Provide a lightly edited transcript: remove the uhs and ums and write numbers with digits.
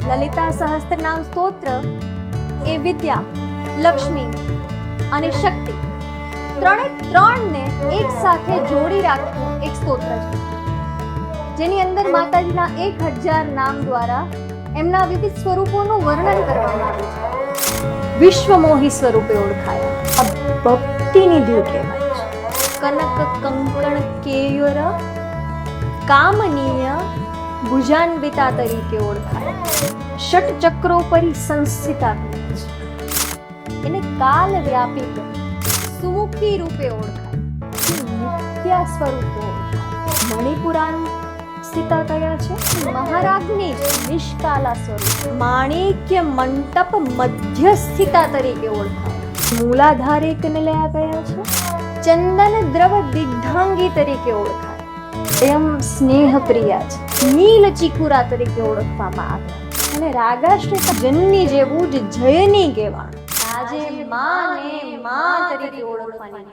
લલિતા સહસ્ત્રનામ સ્તોત્ર એ વિદ્યા, લક્ષ્મી અને શક્તિ ત્રણને એક સાથે જોડી રાખતું એક સ્તોત્ર છે, જેની અંદર માતાજીના 1000 નામ દ્વારા એમના વિવિધ સ્વરૂપોનું વર્ણન કરવામાં આવ્યું છે. વિશ્વમોહી સ્વરૂપે ઓળખાયા આ ભક્તિ નિધિ કહેવાય છે. કનક કંકણ કેયુર કામનીય ભુજાન્વિતા તરીકે ઓળખાયા. ષટચક્રો પરી સંસ્થિતા કહે છે. એને કાલ વ્યાપિક સુમુખી રૂપે ઓળખાય. નિત્યા સ્વરૂપે ઓળખાય. મણિપુરાણ સ્થિતા કયા છે? મહારાજની નિષ્કાલા સ્વરૂપ. માણિક્ય મંટપ મધ્ય સ્થિતા તરીકે ઓળખાય. મૂલાધાર એકને લયા કયા છે? ચંદન દ્રવ દિગ્ધાંગી તરીકે ઓળખાય. એમ સ્નેહ પ્રિયા છે. નીલ ચીકુરા તરીકે ઓળખવામાં આવ્યા. અને રાગાશ્રિત જનની જેવું જ જયની કહેવાય. આજે માં તરીકે ઓળખવાની